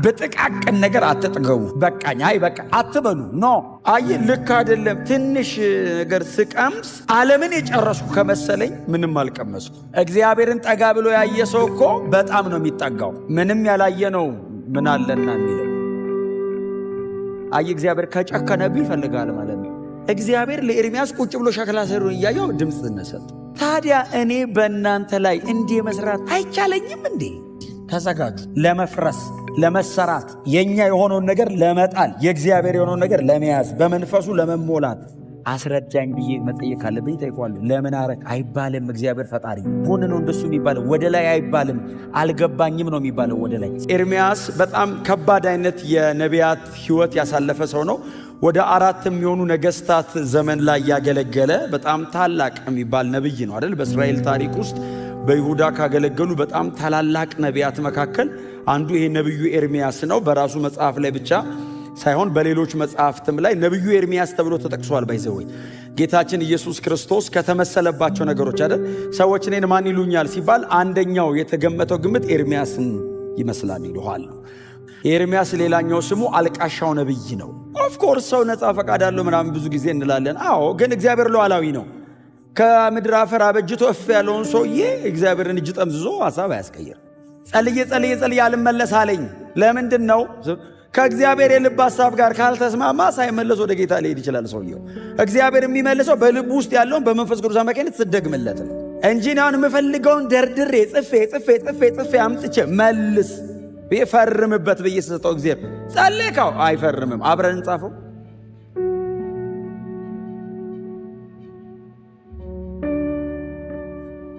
በጥቃቅን ነገር አትጥገቡ። በቃኝ አይ በቃ አትበሉ። ኖ አይ ልክ አይደለም። ትንሽ ነገር ስቀምስ ዓለምን የጨረስኩ ከመሰለኝ ምንም አልቀመስኩ። እግዚአብሔርን ጠጋ ብሎ ያየ ሰው እኮ በጣም ነው የሚጠጋው። ምንም ያላየ ነው ምን አለና የሚለው። አይ እግዚአብሔር ከጨከነብህ ይፈልጋል ማለት ነው። እግዚአብሔር ለኤርምያስ ቁጭ ብሎ ሸክላ ሰሪውን እያየው ድምፅ ነሰጥ። ታዲያ እኔ በእናንተ ላይ እንዲህ መስራት አይቻለኝም እንዴ? ተዘጋጁ ለመፍረስ ለመሰራት፣ የኛ የሆነውን ነገር ለመጣል፣ የእግዚአብሔር የሆነውን ነገር ለመያዝ፣ በመንፈሱ ለመሞላት። አስረዳኝ ብዬ መጠየቅ ካለብኝ ጠይቀዋለሁ። ለምን አረግ አይባልም። እግዚአብሔር ፈጣሪ ጎን ነው እንደሱ የሚባለው። ወደ ላይ አይባልም። አልገባኝም ነው የሚባለው ወደ ላይ። ኤርምያስ በጣም ከባድ አይነት የነቢያት ሕይወት ያሳለፈ ሰው ነው። ወደ 4 የሚሆኑ ነገስታት ዘመን ላይ ያገለገለ በጣም ታላቅ የሚባል ነብይ ነው አይደል? በእስራኤል ታሪክ ውስጥ በይሁዳ ካገለገሉ በጣም ታላላቅ ነቢያት መካከል አንዱ ይሄ ነብዩ ኤርምያስ ነው። በራሱ መጽሐፍ ላይ ብቻ ሳይሆን በሌሎች መጽሐፍትም ላይ ነብዩ ኤርምያስ ተብሎ ተጠቅሷል። ባይዘወይ ጌታችን ኢየሱስ ክርስቶስ ከተመሰለባቸው ነገሮች አይደል? ሰዎች እኔን ማን ይሉኛል ሲባል አንደኛው የተገመተው ግምት ኤርምያስን ይመስላል ይሉሃል። ኤርምያስ ሌላኛው ስሙ አልቃሻው ነብይ ነው። ኦፍ ኮርስ ሰው ነፃ ፈቃድ አለው ምናምን ብዙ ጊዜ እንላለን። አዎ፣ ግን እግዚአብሔር ሉዓላዊ ነው። ከምድር አፈር አበጅቶ እፍ ያለውን ሰውዬ እግዚአብሔርን እጅ ጠምዝዞ ሐሳብ አያስቀይር። ጸልዬ አልመለስ አለኝ። ለምንድን ነው? ከእግዚአብሔር የልብ ሐሳብ ጋር ካልተስማማ ሳይመለስ ወደ ጌታ ሊሄድ ይችላል ሰውየው። እግዚአብሔር የሚመልሰው በልቡ ውስጥ ያለውን በመንፈስ ቅዱስ አማካኝነት ስትደግምለት ነው እንጂ አሁን የምፈልገውን ደርድሬ ጽፌ አምጥቼ መልስ ፈርምበት ብዬ ስሰጠው እግዚአብሔር ጸልካው አይፈርምም። አብረን እንጻፈው።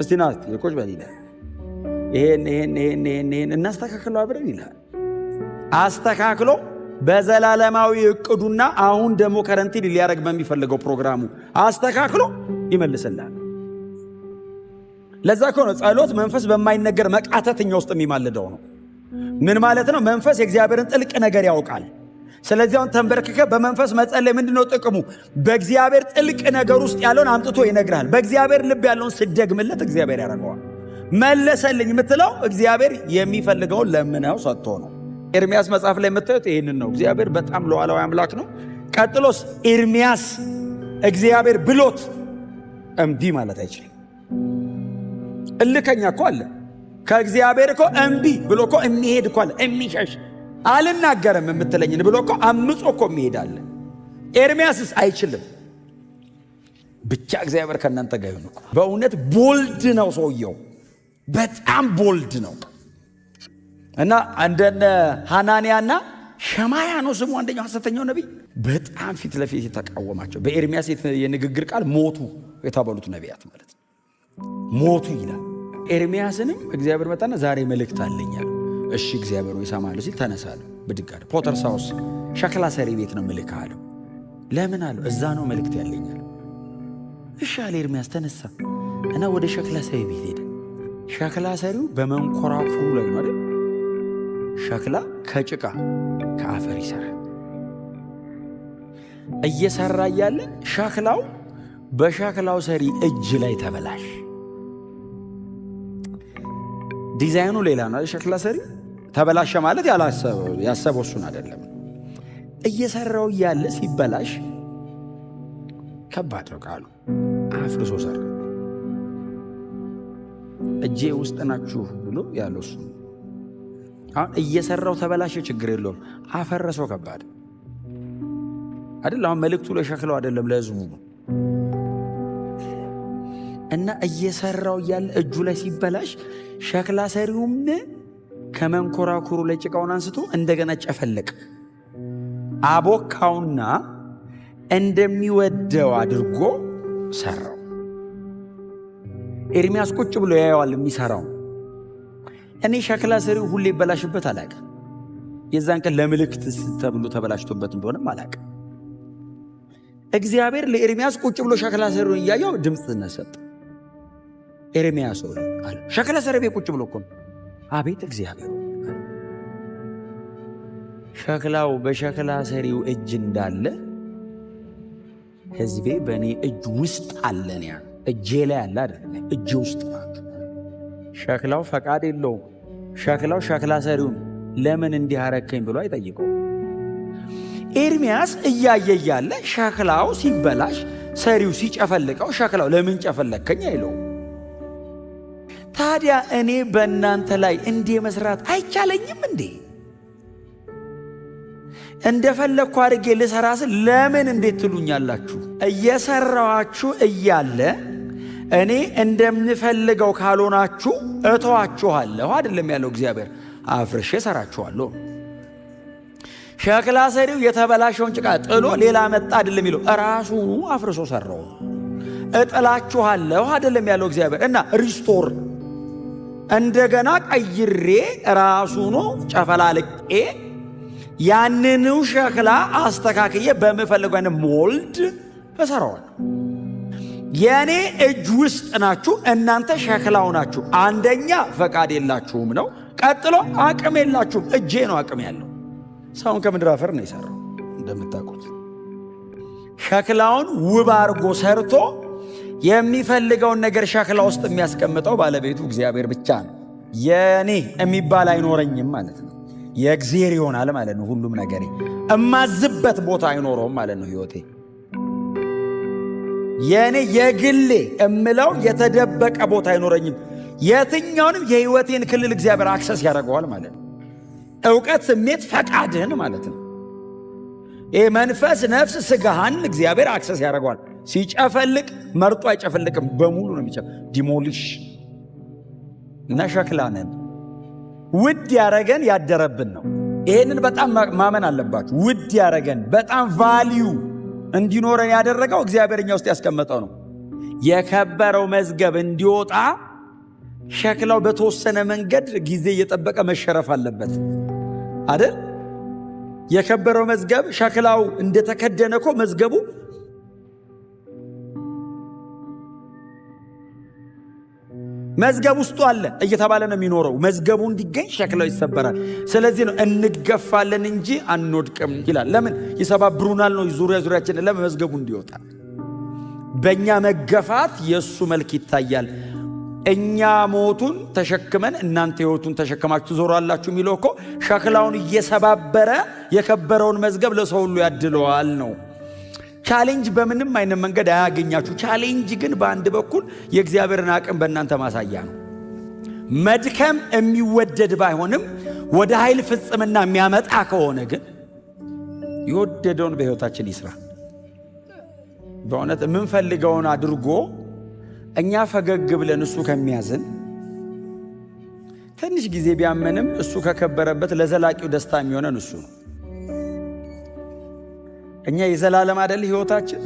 እስቲ ናት የቆጭ በል ይላል። ይሄን እናስተካክለው አብረን ይላል። አስተካክሎ በዘላለማዊ እቅዱና አሁን ደግሞ ከረንቲ ሊያረግ በሚፈልገው ፕሮግራሙ አስተካክሎ ይመልስልሃል። ለዛ ከሆነ ጸሎት መንፈስ በማይነገር መቃተትኛ ውስጥ የሚማልደው ነው። ምን ማለት ነው? መንፈስ የእግዚአብሔርን ጥልቅ ነገር ያውቃል። ስለዚህ አሁን ተንበርክከ በመንፈስ መጸለይ ምንድነው ጥቅሙ? በእግዚአብሔር ጥልቅ ነገር ውስጥ ያለውን አምጥቶ ይነግራል። በእግዚአብሔር ልብ ያለውን ስደግምለት እግዚአብሔር ያደርገዋል። መለሰልኝ የምትለው እግዚአብሔር የሚፈልገውን ለምነው ሰጥቶ ነው። ኤርምያስ መጽሐፍ ላይ የምታዩት ይህንን ነው። እግዚአብሔር በጣም ሉዓላዊ አምላክ ነው። ቀጥሎስ ኤርምያስ እግዚአብሔር ብሎት እምቢ ማለት አይችልም። እልከኛ እኮ አለ። ከእግዚአብሔር እኮ እምቢ ብሎ እኮ የሚሄድ እኮ አለ። የሚሸሽ አልናገርም የምትለኝን ብሎ እኮ አምጾ እኮ የሚሄድ አለ። ኤርምያስስ አይችልም። ብቻ እግዚአብሔር ከእናንተ ጋር ይሁን። በእውነት ቦልድ ነው ሰውየው፣ በጣም ቦልድ ነው። እና እንደነ ሐናንያና ሸማያ ነው ስሙ አንደኛው ሐሰተኛው ነቢይ፣ በጣም ፊት ለፊት የተቃወማቸው በኤርምያስ የንግግር ቃል ሞቱ የተባሉት ነቢያት ማለት ነው። ሞቱ ይላል። ኤርምያስንም እግዚአብሔር መጣና ዛሬ መልእክት አለኛል። እሺ እግዚአብሔር ወይ ሰማለሁ ሲል ተነሳለ። ብድግ አለ። ፖተርስ ሃውስ ሸክላ ሰሪ ቤት ነው መልእክት አለው። ለምን አለው? እዛ ነው መልእክት ያለኛል። እሺ አለ ኤርምያስ ተነሳ እና ወደ ሸክላ ሰሪ ቤት ሄደ። ሸክላ ሰሪው በመንኮራኩሩ ላይ ነው አይደል? ሸክላ ከጭቃ ከአፈር ይሰራል። እየሰራ እያለ ሸክላው በሸክላው ሰሪ እጅ ላይ ተበላሽ። ዲዛይኑ ሌላ ነው። ሸክላ ሰሪ ተበላሸ ማለት ያሰበው እሱን አይደለም። እየሰራው እያለ ሲበላሽ ከባድ ነው ቃሉ። አፍርሶ ሰራ። እጄ ውስጥ ናችሁ ብሎ ያለው እሱ። አሁን እየሰራው ተበላሸ፣ ችግር የለውም። አፈረሰው፣ ከባድ አይደል? አሁን መልእክቱ ለሸክላው አይደለም ለሕዝቡ ነው። እና እየሰራው እያለ እጁ ላይ ሲበላሽ ሸክላ ሰሪውም ከመንኮራኩሩ ላይ ጭቃውን አንስቶ እንደገና ጨፈለቅ አቦካውና እንደሚወደው አድርጎ ሰራው። ኤርምያስ ቁጭ ብሎ ያየዋል የሚሰራው። እኔ ሸክላ ሰሪው ሁሌ ይበላሽበት አላውቅም። የዛን ቀን ለምልክት ተብሎ ተበላሽቶበት እንደሆነም አላውቅም። እግዚአብሔር ለኤርምያስ ቁጭ ብሎ ሸክላ ሰሪውን እያየው ድምፅ ነሰጥ። ኤርምያስ አለ ሸክላ ሰሪ ቤት ቁጭ ብሎ እኮ ነው። አቤት እግዚአብሔር፣ ሸክላው በሸክላ ሰሪው እጅ እንዳለ ሕዝቤ በእኔ እጅ ውስጥ አለ። እጄ ላይ አለ አይደል? እጅ ውስጥ ናት። ሸክላው ፈቃድ የለውም። ሸክላው ሸክላ ሰሪውን ለምን እንዲህ አረከኝ ብሎ አይጠይቀው። ኤርምያስ እያየ እያለ ሸክላው ሲበላሽ ሰሪው ሲጨፈልቀው ሸክላው ለምን ጨፈለከኝ አይለው። ታዲያ እኔ በእናንተ ላይ እንዲህ መስራት አይቻለኝም እንዴ? እንደፈለግኩ አድርጌ ልሰራ ስል ለምን እንዴት ትሉኛላችሁ? እየሰራዋችሁ እያለ እኔ እንደምፈልገው ካልሆናችሁ እተዋችኋለሁ አይደለም ያለው እግዚአብሔር። አፍርሼ እሰራችኋለሁ። ሸክላ ሰሪው የተበላሸውን ጭቃ ጥሎ ሌላ መጣ አይደለም የሚለው፣ ራሱኑ አፍርሶ ሰራው። እጥላችኋለሁ አይደለም ያለው እግዚአብሔር። እና ሪስቶር እንደገና ቀይሬ ራሱኑ ጨፈላልቄ ያንኑ ሸክላ አስተካክዬ በምፈልገው አይነት ሞልድ እሰራዋለሁ። የኔ እጅ ውስጥ ናችሁ፣ እናንተ ሸክላው ናችሁ። አንደኛ ፈቃድ የላችሁም ነው። ቀጥሎ አቅም የላችሁም። እጄ ነው አቅም ያለው። ሰውን ከምድር አፈር ነው የሰራው። እንደምታውቁት ሸክላውን ውብ አድርጎ ሰርቶ የሚፈልገውን ነገር ሸክላ ውስጥ የሚያስቀምጠው ባለቤቱ እግዚአብሔር ብቻ ነው። የኔ የሚባል አይኖረኝም ማለት ነው። የእግዚአብሔር ይሆናል ማለት ነው። ሁሉም ነገሬ እማዝበት ቦታ አይኖረውም ማለት ነው። ህይወቴ የኔ የግሌ እምለው የተደበቀ ቦታ አይኖረኝም። የትኛውንም የህይወቴን ክልል እግዚአብሔር አክሰስ ያደርገዋል ማለት ነው። ዕውቀት፣ ስሜት፣ ፈቃድህን ማለት ነው። ይህ መንፈስ፣ ነፍስ፣ ስጋህን እግዚአብሔር አክሰስ ያደርገዋል። ሲጨፈልቅ መርጦ አይጨፈልቅም፣ በሙሉ ነው የሚጨፍ ዲሞሊሽ እና ሸክላ ነን። ውድ ያረገን ያደረብን ነው። ይሄንን በጣም ማመን አለባችሁ። ውድ ያረገን በጣም ቫልዩ እንዲኖረን ያደረገው እግዚአብሔር እኛ ውስጥ ያስቀመጠው ነው። የከበረው መዝገብ እንዲወጣ ሸክላው በተወሰነ መንገድ ጊዜ እየጠበቀ መሸረፍ አለበት አይደል? የከበረው መዝገብ ሸክላው እንደተከደነ እኮ መዝገቡ መዝገብ ውስጡ አለ እየተባለ ነው የሚኖረው። መዝገቡ እንዲገኝ ሸክላው ይሰበራል። ስለዚህ ነው እንገፋለን እንጂ አንወድቅም ይላል። ለምን ይሰባብሩናል ነው ዙሪያችንን። ለምን መዝገቡ እንዲወጣ። በእኛ መገፋት የእሱ መልክ ይታያል። እኛ ሞቱን ተሸክመን እናንተ ሕይወቱን ተሸክማችሁ ትዞራላችሁ የሚለው እኮ ሸክላውን እየሰባበረ የከበረውን መዝገብ ለሰው ሁሉ ያድለዋል ነው። ቻሌንጅ በምንም አይነት መንገድ አያገኛችሁ። ቻሌንጅ ግን በአንድ በኩል የእግዚአብሔርን አቅም በእናንተ ማሳያ ነው። መድከም የሚወደድ ባይሆንም ወደ ኃይል ፍጽምና የሚያመጣ ከሆነ ግን የወደደውን በሕይወታችን ይስራ። በእውነት የምንፈልገውን አድርጎ እኛ ፈገግ ብለን እሱ ከሚያዝን ትንሽ ጊዜ ቢያመንም እሱ ከከበረበት ለዘላቂው ደስታ የሚሆነን እሱ ነው። እኛ የዘላለም አይደል ሕይወታችን?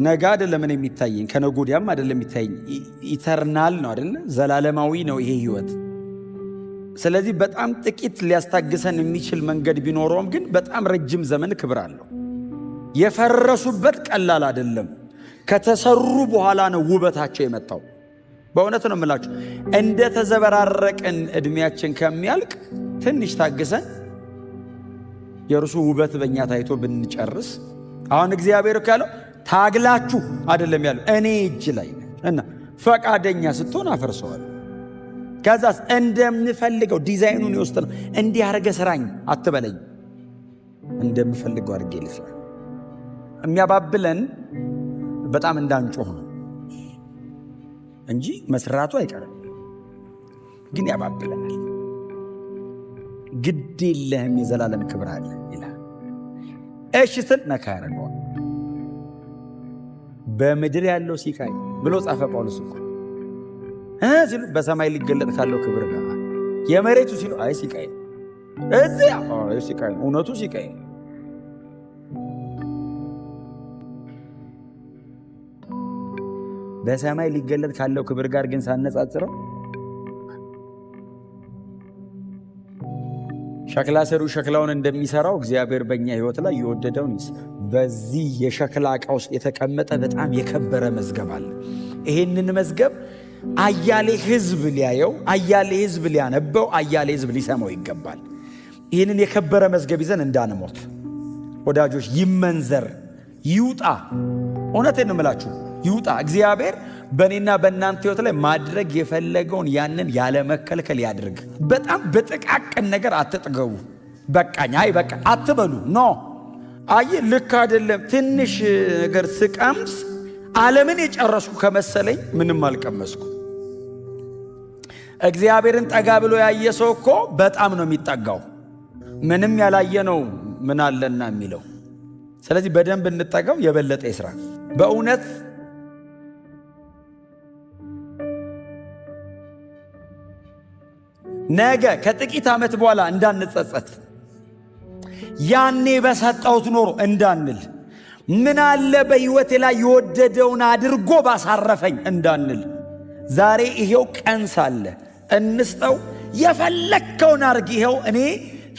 ነገ አይደለም እኔ የሚታየኝ፣ ከነገ ወዲያም አይደለም የሚታየኝ። ኢተርናል ነው አይደል? ዘላለማዊ ነው ይሄ ሕይወት። ስለዚህ በጣም ጥቂት ሊያስታግሰን የሚችል መንገድ ቢኖረውም ግን በጣም ረጅም ዘመን ክብር አለው። የፈረሱበት ቀላል አይደለም። ከተሰሩ በኋላ ነው ውበታቸው የመጣው። በእውነት ነው የምላችሁ። እንደ ተዘበራረቅን ዕድሜያችን ከሚያልቅ ትንሽ ታግሰን የእርሱ ውበት በእኛ ታይቶ ብንጨርስ። አሁን እግዚአብሔር ያለው ታግላችሁ አይደለም ያለው፣ እኔ እጅ ላይ እና ፈቃደኛ ስትሆን አፈርሰዋል። ከዛስ እንደምፈልገው ዲዛይኑን ይወስድ ነው። እንዲህ አርገ ስራኝ አትበለኝ፣ እንደምፈልገው አርጌ ልስራ። የሚያባብለን በጣም እንዳንጮህ ነው እንጂ መስራቱ አይቀርም፣ ግን ያባብለናል። ግድ የለህም የዘላለም ክብር አለ ይላል። እሺ ስል ነካ ያደርገዋል። በምድር ያለው ሲቃይ ብሎ ጻፈ ጳውሎስ እኮ ሲሉ በሰማይ ሊገለጥ ካለው ክብር ጋር የመሬቱ ሲሉ አይ ሲቃይ እዚያ ሲቃይ እውነቱ ሲቃይ በሰማይ ሊገለጥ ካለው ክብር ጋር ግን ሳነጻጽረው ሸክላ ሰሪው ሸክላውን እንደሚሰራው እግዚአብሔር በእኛ ሕይወት ላይ የወደደውን በዚህ የሸክላ ዕቃ ውስጥ የተቀመጠ በጣም የከበረ መዝገብ አለ። ይሄንን መዝገብ አያሌ ሕዝብ ሊያየው፣ አያሌ ሕዝብ ሊያነበው፣ አያሌ ሕዝብ ሊሰማው ይገባል። ይህንን የከበረ መዝገብ ይዘን እንዳንሞት ወዳጆች፣ ይመንዘር፣ ይውጣ። እውነቴን ነው የምላችሁ፣ ይውጣ። እግዚአብሔር በእኔና በእናንተ ሕይወት ላይ ማድረግ የፈለገውን ያንን ያለ መከልከል ያድርግ። በጣም በጥቃቅን ነገር አትጥገቡ። በቃኝ አይ በቃ አትበሉ። ኖ አይ ልክ አይደለም። ትንሽ ነገር ስቀምስ ዓለምን የጨረስኩ ከመሰለኝ ምንም አልቀመስኩ። እግዚአብሔርን ጠጋ ብሎ ያየ ሰው እኮ በጣም ነው የሚጠጋው። ምንም ያላየ ነው ምን አለና የሚለው። ስለዚህ በደንብ እንጠጋው፣ የበለጠ ይስራ። በእውነት ነገ ከጥቂት ዓመት በኋላ እንዳንጸጸት፣ ያኔ በሰጠሁት ኖሮ እንዳንል፣ ምን አለ በሕይወቴ ላይ የወደደውን አድርጎ ባሳረፈኝ እንዳንል፣ ዛሬ ይሄው ቀን ሳለ እንስጠው። የፈለከውን አርግ፣ ይሄው እኔ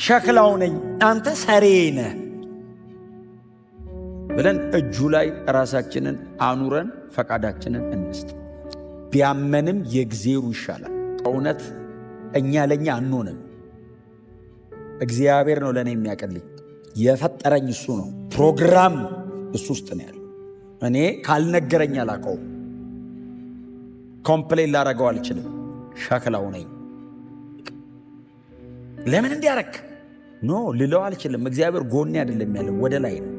ሸክላው ነኝ አንተ ሰሬ ነህ ብለን እጁ ላይ ራሳችንን አኑረን ፈቃዳችንን እንስጥ። ቢያመንም የእግዚአብሔር ይሻላል። እውነት እኛ ለኛ አንሆንም። እግዚአብሔር ነው ለኔ የሚያቀልኝ። የፈጠረኝ እሱ ነው። ፕሮግራም እሱ ውስጥ ነው ያለው። እኔ ካልነገረኝ አላውቀውም። ኮምፕሌን ላረገው አልችልም። ሸክላው ነኝ። ለምን እንዲያረክ ኖ ልለው አልችልም። እግዚአብሔር ጎኔ አይደለም ያለው፣ ወደ ላይ ነው።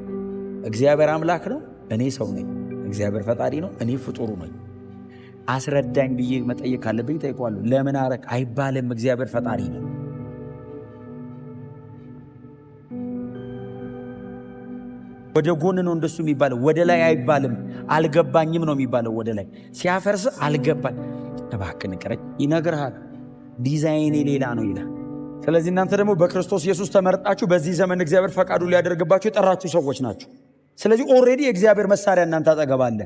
እግዚአብሔር አምላክ ነው፣ እኔ ሰው ነኝ። እግዚአብሔር ፈጣሪ ነው፣ እኔ ፍጡሩ ነኝ። አስረዳኝ ብዬ መጠየቅ ካለብኝ ጠይቀዋለሁ። ለምን አረክ አይባልም። እግዚአብሔር ፈጣሪ ነው። ወደ ጎን ነው እንደሱ የሚባለው፣ ወደ ላይ አይባልም። አልገባኝም ነው የሚባለው። ወደ ላይ ሲያፈርስ አልገባኝ፣ እባክህ ንገረኝ፣ ይነግርሃል። ዲዛይኔ ሌላ ነው ይላል። ስለዚህ እናንተ ደግሞ በክርስቶስ ኢየሱስ ተመርጣችሁ በዚህ ዘመን እግዚአብሔር ፈቃዱ ሊያደርግባችሁ የጠራችሁ ሰዎች ናቸው። ስለዚህ ኦልሬዲ የእግዚአብሔር መሳሪያ እናንተ አጠገባለ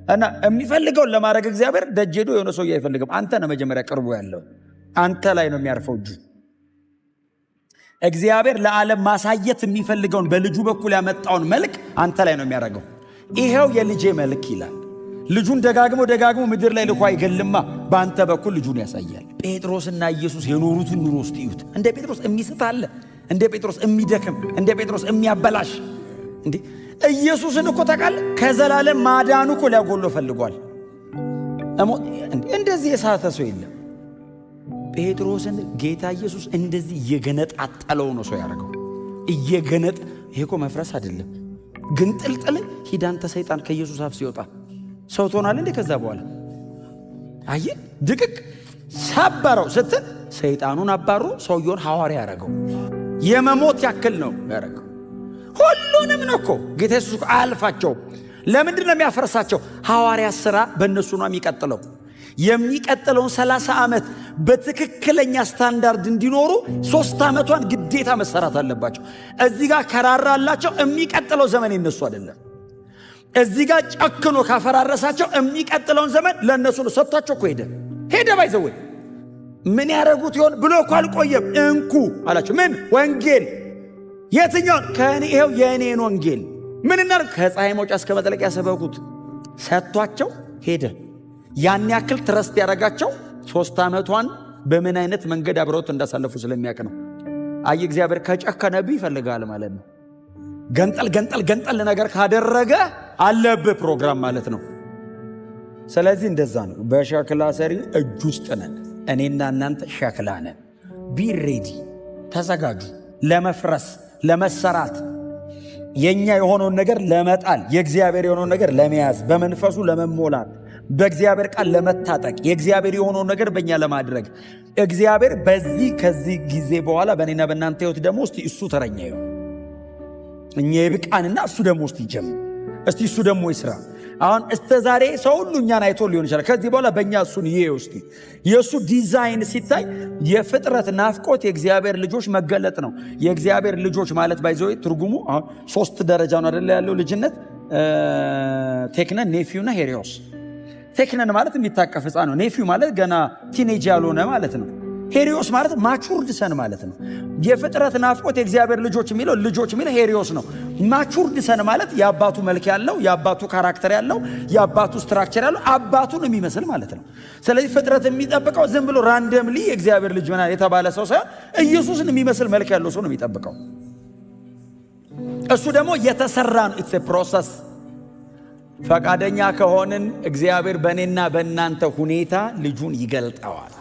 እና የሚፈልገውን ለማድረግ እግዚአብሔር ደጅ ሄዶ የሆነ ሰው አይፈልግም። አንተ ነህ መጀመሪያ ቅርቡ ያለው፣ አንተ ላይ ነው የሚያርፈው እጁ። እግዚአብሔር ለዓለም ማሳየት የሚፈልገውን በልጁ በኩል ያመጣውን መልክ አንተ ላይ ነው የሚያደርገው። ይሄው የልጄ መልክ ይላል። ልጁን ደጋግሞ ምድር ላይ ልኮ አይገልማ፣ በአንተ በኩል ልጁን ያሳያል። ጴጥሮስና ኢየሱስ የኖሩትን ኑሮ ውስጥ እዩት። እንደ ጴጥሮስ የሚስት አለ? እንደ ጴጥሮስ የሚደክም፣ እንደ ጴጥሮስ የሚያበላሽ? እንዴ ኢየሱስን እኮ ታውቃለህ፣ ከዘላለም ማዳኑ እኮ ሊያጎሎ ፈልጓል። እንደዚህ የሳተ ሰው የለም። ጴጥሮስን ጌታ ኢየሱስ እንደዚህ እየገነጣጠለው ነው ሰው ያደረገው። ይሄ እኮ መፍረስ አይደለም፣ ግን ጥልጥል ሂድ አንተ ሰይጣን ከኢየሱስ አፍ ሲወጣ ሰው ትሆናለህ እንዴ? ከዛ በኋላ አየህ ድቅቅ ሰበረው ስትል ሰይጣኑን አባሮ ሰውየውን ሐዋርያ ያደረገው። የመሞት ያክል ነው ያደረገው። ሁሉንም ነው እኮ ጌታ ኢየሱስ አያልፋቸው። ለምንድን ነው የሚያፈርሳቸው? ሐዋርያ ሥራ በእነሱ ነው የሚቀጥለው። የሚቀጥለውን 30 ዓመት በትክክለኛ ስታንዳርድ እንዲኖሩ 3 ዓመቷን ግዴታ መሰራት አለባቸው። እዚህ ጋር ከራራላቸው የሚቀጥለው ዘመን የነሱ አይደለም። እዚህ ጋር ጨክኖ ካፈራረሳቸው የሚቀጥለውን ዘመን ለእነሱ ነው። ሰጥቷቸው እኮ ሄደ ባይዘው ምን ያደረጉት ይሆን ብሎ እኮ አልቆየም። እንኩ አላቸው። ምን ወንጌል? የትኛውን? ከእኔ ይኸው የእኔን ወንጌል ምን እናድርግ? ከፀሐይ መውጫ እስከ መጥለቂያ ሰበኩት። ሰጥቷቸው ሄደ። ያን ያክል ትረስት ያደረጋቸው 3 ዓመቷን በምን አይነት መንገድ አብረውት እንዳሳለፉ ስለሚያውቅ ነው። አይ እግዚአብሔር ከጨከነብህ ይፈልጋል ማለት ነው። ገንጠል ነገር ካደረገ አለብህ ፕሮግራም ማለት ነው። ስለዚህ እንደዛ ነው። በሸክላ ሰሪ እጅ ውስጥ ነን። እኔና እናንተ ሸክላ ነን። ቢሬዲ ተዘጋጁ ለመፍረስ፣ ለመሰራት፣ የኛ የሆነውን ነገር ለመጣል፣ የእግዚአብሔር የሆነውን ነገር ለመያዝ፣ በመንፈሱ ለመሞላት፣ በእግዚአብሔር ቃል ለመታጠቅ፣ የእግዚአብሔር የሆነውን ነገር በእኛ ለማድረግ እግዚአብሔር ከዚህ ጊዜ በኋላ በእኔና በእናንተ ሕይወት ደግሞ እስቲ እሱ ተረኛ ይሁን። እኛ የብቃንና እሱ ደግሞ እስቲ ይጀምር። እስቲ እሱ ደግሞ ይስራ። አሁን እስከ ዛሬ ሰው ሁሉ እኛን አይቶ ሊሆን ይችላል። ከዚህ በኋላ በእኛ እሱን ይሄው እስቲ የእሱ ዲዛይን ሲታይ የፍጥረት ናፍቆት የእግዚአብሔር ልጆች መገለጥ ነው። የእግዚአብሔር ልጆች ማለት ባይዘው ትርጉሙ አሁን 3 ደረጃ ነው አይደል ያለው ልጅነት። ቴክነን፣ ኔፊውና ሄሪዮስ። ቴክነን ማለት የሚታቀፍ ሕፃን ነው። ኔፊው ማለት ገና ቲኔጅ ያልሆነ ማለት ነው። ሄሪዮስ ማለት ማቹርድ ሰን ማለት ነው። የፍጥረት ናፍቆት የእግዚአብሔር ልጆች የሚለው ሄሪዮስ ነው። ማቹርድ ሰን ማለት የአባቱ መልክ ያለው፣ የአባቱ ካራክተር ያለው፣ የአባቱ ስትራክቸር ያለው፣ አባቱን የሚመስል ማለት ነው። ስለዚህ ፍጥረት የሚጠብቀው ዝም ብሎ ራንደምሊ የእግዚአብሔር ልጅ ምናምን የተባለ ሰው ሳይሆን ኢየሱስን የሚመስል መልክ ያለው ሰው ነው የሚጠብቀው። እሱ ደግሞ የተሰራ ነው። ኢትስ ፕሮሰስ። ፈቃደኛ ከሆንን እግዚአብሔር በእኔና በእናንተ ሁኔታ ልጁን ይገልጠዋል።